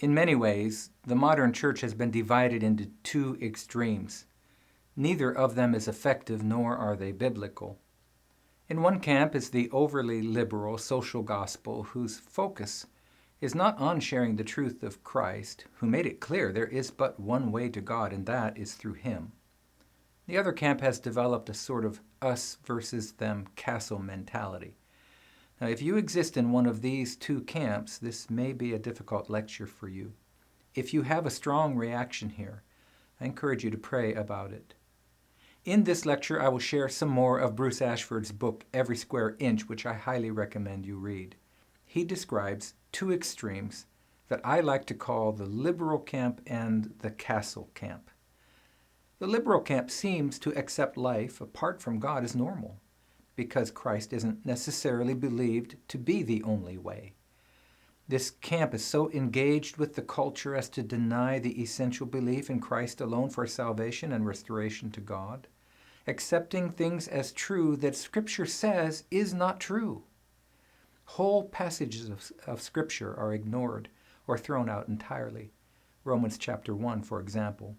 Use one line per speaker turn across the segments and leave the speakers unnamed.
In many ways, the modern church has been divided into two extremes. Neither of them is effective, nor are they biblical. In one camp is the overly liberal social gospel whose focus is not on sharing the truth of Christ, who made it clear there is but one way to God, and that is through Him. The other camp has developed a sort of us versus them castle mentality. Now, if you exist in one of these two camps, this may be a difficult lecture for you. If you have a strong reaction here, I encourage you to pray about it. In this lecture, I will share some more of Bruce Ashford's book, Every Square Inch, which I highly recommend you read. He describes two extremes that I like to call the liberal camp and the castle camp. The liberal camp seems to accept life apart from God as normal, because Christ isn't necessarily believed to be the only way. This camp is so engaged with the culture as to deny the essential belief in Christ alone for salvation and restoration to God, accepting things as true that Scripture says is not true. Whole passages of Scripture are ignored or thrown out entirely. Romans chapter 1, for example.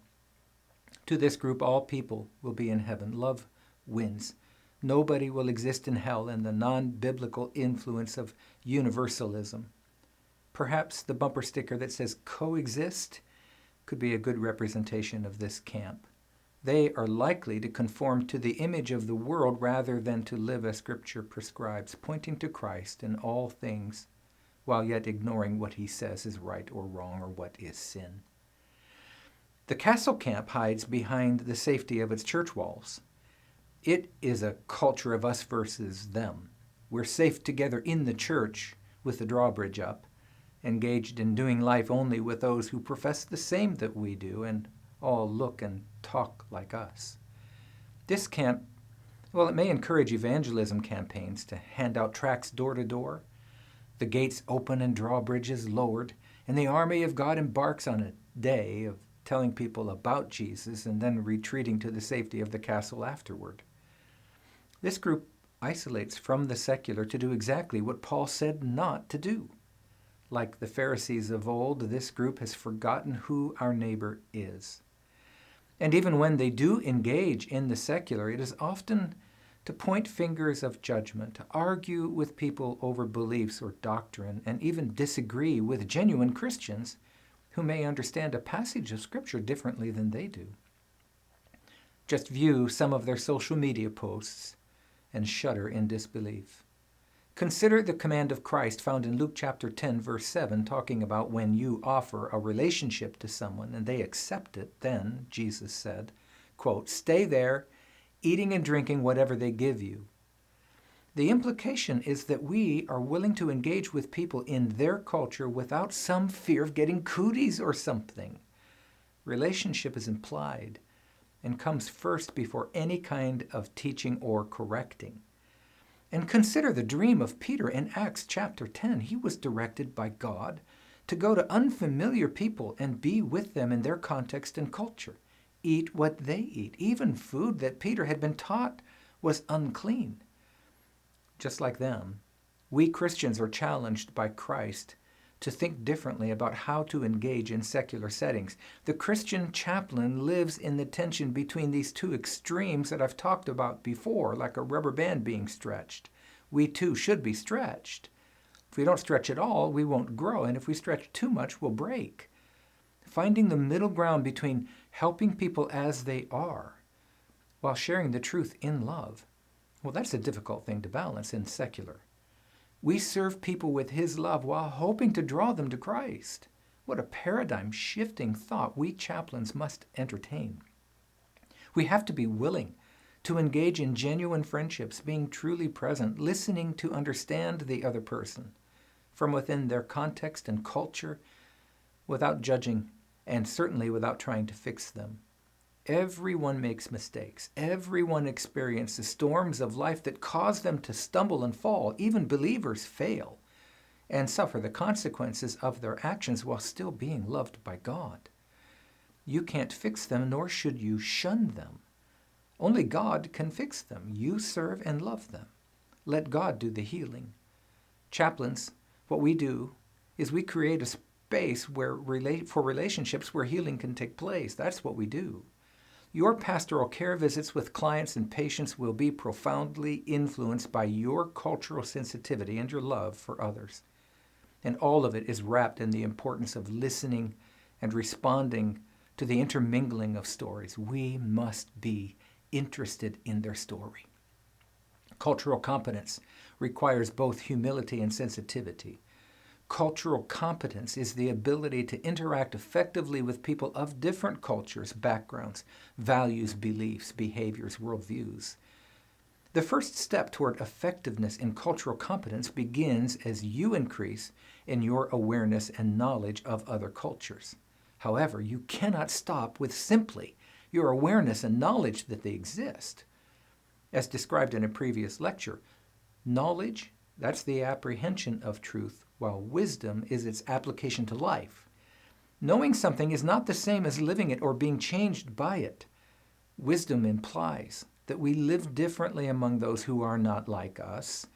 To this group, all people will be in heaven. Love wins. Nobody will exist in hell in the non-biblical influence of universalism. Perhaps the bumper sticker that says coexist could be a good representation of this camp. They are likely to conform to the image of the world rather than to live as Scripture prescribes, pointing to Christ in all things, while yet ignoring what He says is right or wrong or what is sin. The castle camp hides behind the safety of its church walls. It is a culture of us versus them. We're safe together in the church with the drawbridge up, engaged in doing life only with those who profess the same that we do and all look and talk like us. This camp, well, it may encourage evangelism campaigns to hand out tracts door to door. The gates open and drawbridges lowered, and the army of God embarks on a day of telling people about Jesus and then retreating to the safety of the castle afterward. This group isolates from the secular to do exactly what Paul said not to do. Like the Pharisees of old, this group has forgotten who our neighbor is. And even when they do engage in the secular, it is often to point fingers of judgment, to argue with people over beliefs or doctrine, and even disagree with genuine Christians who may understand a passage of Scripture differently than they do. Just view some of their social media posts and shudder in disbelief. Consider the command of Christ found in Luke chapter 10, verse 7, talking about when you offer a relationship to someone and they accept it, then, Jesus said, quote, stay there, eating and drinking whatever they give you. The implication is that we are willing to engage with people in their culture without some fear of getting cooties or something. Relationship is implied and comes first before any kind of teaching or correcting. And consider the dream of Peter in Acts chapter 10. He was directed by God to go to unfamiliar people and be with them in their context and culture. Eat what they eat, even food that Peter had been taught was unclean. Just like them, we Christians are challenged by Christ to think differently about how to engage in secular settings. The Christian chaplain lives in the tension between these two extremes that I've talked about before, like a rubber band being stretched. We too should be stretched. If we don't stretch at all, we won't grow, and if we stretch too much, we'll break. Finding the middle ground between helping people as they are while sharing the truth in love, well, that's a difficult thing to balance in secular. We serve people with His love while hoping to draw them to Christ. What a paradigm-shifting thought we chaplains must entertain. We have to be willing to engage in genuine friendships, being truly present, listening to understand the other person from within their context and culture without judging and certainly without trying to fix them. Everyone makes mistakes. Everyone experiences storms of life that cause them to stumble and fall. Even believers fail and suffer the consequences of their actions while still being loved by God. You can't fix them, nor should you shun them. Only God can fix them. You serve and love them. Let God do the healing. Chaplains, what we do is we create a space for relationships where healing can take place. That's what we do. Your pastoral care visits with clients and patients will be profoundly influenced by your cultural sensitivity and your love for others. And all of it is wrapped in the importance of listening and responding to the intermingling of stories. We must be interested in their story. Cultural competence requires both humility and sensitivity. Cultural competence is the ability to interact effectively with people of different cultures, backgrounds, values, beliefs, behaviors, worldviews. The first step toward effectiveness in cultural competence begins as you increase in your awareness and knowledge of other cultures. However, you cannot stop with simply your awareness and knowledge that they exist. As described in a previous lecture, knowledge, that's the apprehension of truth, while wisdom is its application to life. Knowing something is not the same as living it or being changed by it. Wisdom implies that we live differently among those who are not like us,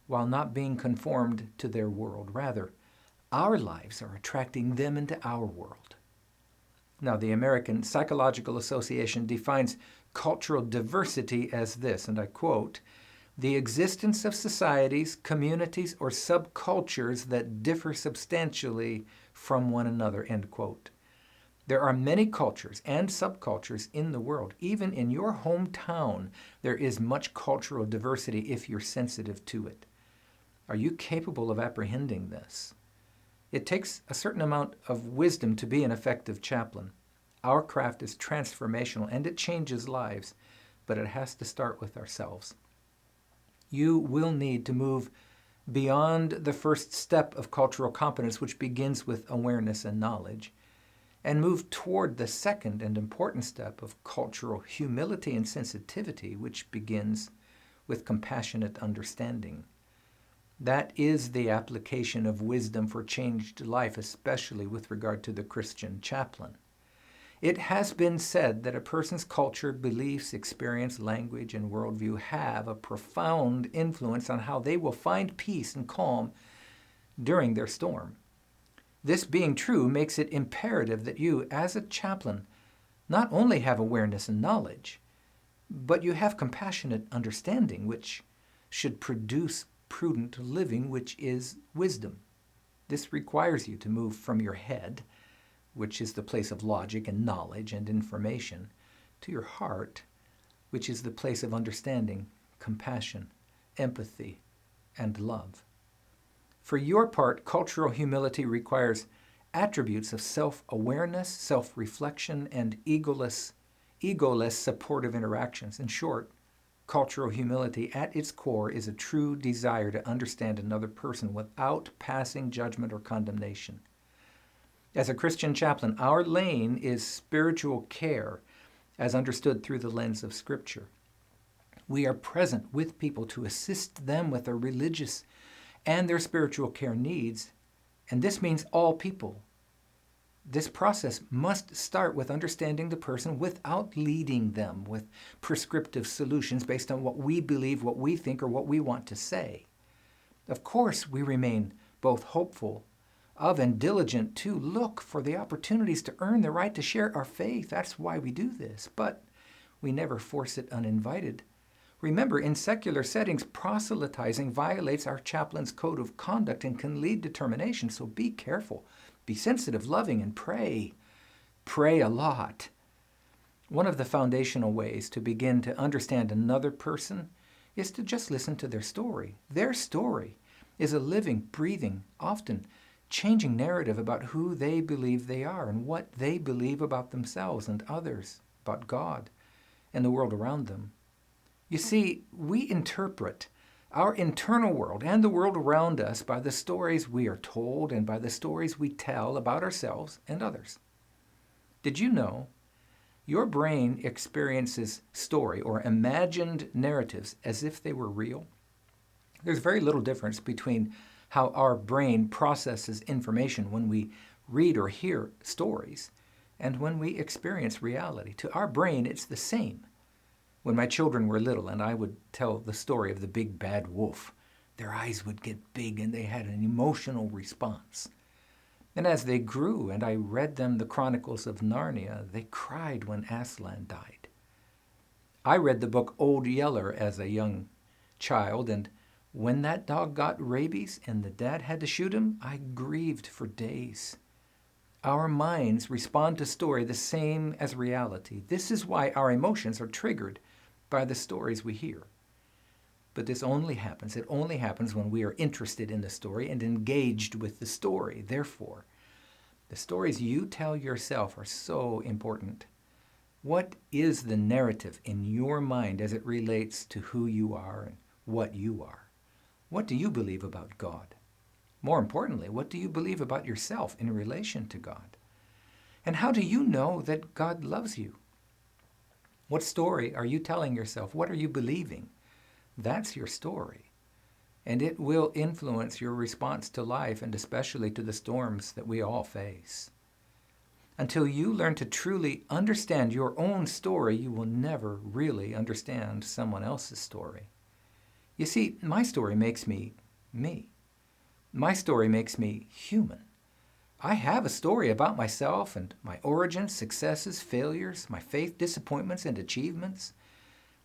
while not being conformed to their world. Rather, our lives are attracting them into our world. Now, the American Psychological Association defines cultural diversity as this, and I quote, "The existence of societies, communities, or subcultures that differ substantially from one another," end quote. There are many cultures and subcultures in the world. Even in your hometown, there is much cultural diversity if you're sensitive to it. Are you capable of apprehending this? It takes a certain amount of wisdom to be an effective chaplain. Our craft is transformational and it changes lives, but it has to start with ourselves. You will need to move beyond the first step of cultural competence, which begins with awareness and knowledge, and move toward the second and important step of cultural humility and sensitivity, which begins with compassionate understanding. That is the application of wisdom for changed life, especially with regard to the Christian chaplain. It has been said that a person's culture, beliefs, experience, language, and worldview have a profound influence on how they will find peace and calm during their storm. This being true makes it imperative that you, as a chaplain, not only have awareness and knowledge, but you have compassionate understanding, which should produce prudent living, which is wisdom. This requires you to move from your head, which is the place of logic and knowledge and information, to your heart, which is the place of understanding, compassion, empathy, and love. For your part, cultural humility requires attributes of self-awareness, self-reflection, and egoless supportive interactions. In short, cultural humility at its core is a true desire to understand another person without passing judgment or condemnation. As a Christian chaplain, our lane is spiritual care as understood through the lens of Scripture. We are present with people to assist them with their religious and their spiritual care needs, and this means all people. This process must start with understanding the person without leading them with prescriptive solutions based on what we believe, what we think, or what we want to say. Of course, we remain both hopeful of and diligent to look for the opportunities to earn the right to share our faith. That's why we do this, but we never force it uninvited. Remember, in secular settings, proselytizing violates our chaplain's code of conduct and can lead to termination, so be careful. Be sensitive, loving, and pray. Pray a lot. One of the foundational ways to begin to understand another person is to just listen to their story. Their story is a living, breathing, often changing narrative about who they believe they are and what they believe about themselves and others, about God and the world around them. You see, we interpret our internal world and the world around us by the stories we are told and by the stories we tell about ourselves and others. Did you know your brain experiences story or imagined narratives as if they were real? There's very little difference between how our brain processes information when we read or hear stories and when we experience reality. To our brain, it's the same. When my children were little and I would tell the story of the big bad wolf, their eyes would get big and they had an emotional response. And as they grew and I read them the Chronicles of Narnia, they cried when Aslan died. I read the book Old Yeller as a young child, and when that dog got rabies and the dad had to shoot him, I grieved for days. Our minds respond to story the same as reality. This is why our emotions are triggered by the stories we hear. But it only happens when we are interested in the story and engaged with the story. Therefore, the stories you tell yourself are so important. What is the narrative in your mind as it relates to who you are and what you are? What do you believe about God? More importantly, what do you believe about yourself in relation to God? And how do you know that God loves you? What story are you telling yourself? What are you believing? That's your story. And it will influence your response to life and especially to the storms that we all face. Until you learn to truly understand your own story, you will never really understand someone else's story. You see, my story makes me me. My story makes me human. I have a story about myself and my origins, successes, failures, my faith, disappointments, and achievements.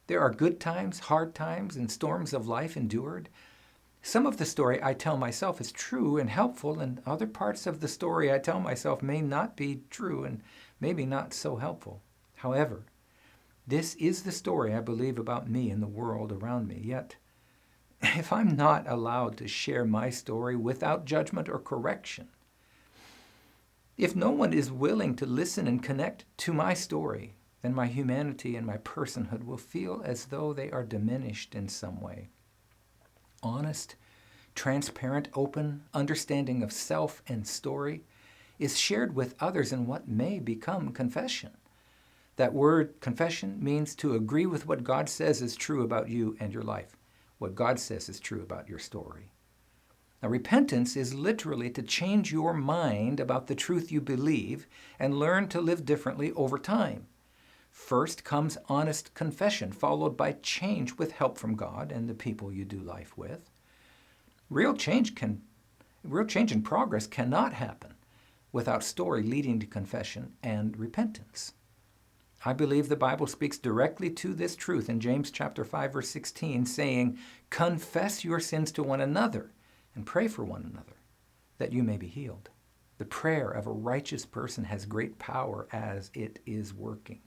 There are good times, hard times, and storms of life endured. Some of the story I tell myself is true and helpful, and other parts of the story I tell myself may not be true and maybe not so helpful. However, this is the story I believe about me and the world around me. Yet, if I'm not allowed to share my story without judgment or correction, if no one is willing to listen and connect to my story, then my humanity and my personhood will feel as though they are diminished in some way. Honest, transparent, open understanding of self and story is shared with others in what may become confession. That word confession means to agree with what God says is true about you and your life, what God says is true about your story. Now, repentance is literally to change your mind about the truth you believe and learn to live differently over time. First comes honest confession, followed by change with help from God and the people you do life with. Real change and progress cannot happen without story leading to confession and repentance. I believe the Bible speaks directly to this truth in James chapter 5, verse 16, saying, "Confess your sins to one another and pray for one another, that you may be healed." The prayer of a righteous person has great power as it is working.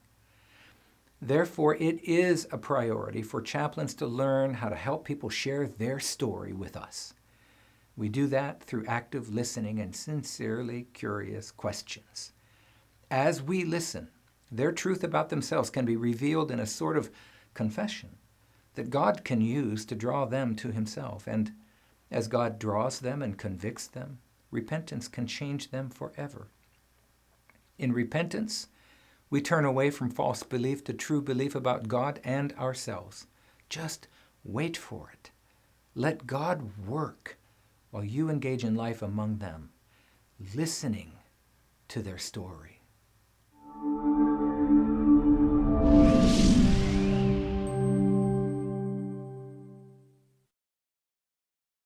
Therefore, it is a priority for chaplains to learn how to help people share their story with us. We do that through active listening and sincerely curious questions. As we listen, their truth about themselves can be revealed in a sort of confession that God can use to draw them to himself. And as God draws them and convicts them, repentance can change them forever. In repentance, we turn away from false belief to true belief about God and ourselves. Just wait for it. Let God work while you engage in life among them, listening to their story.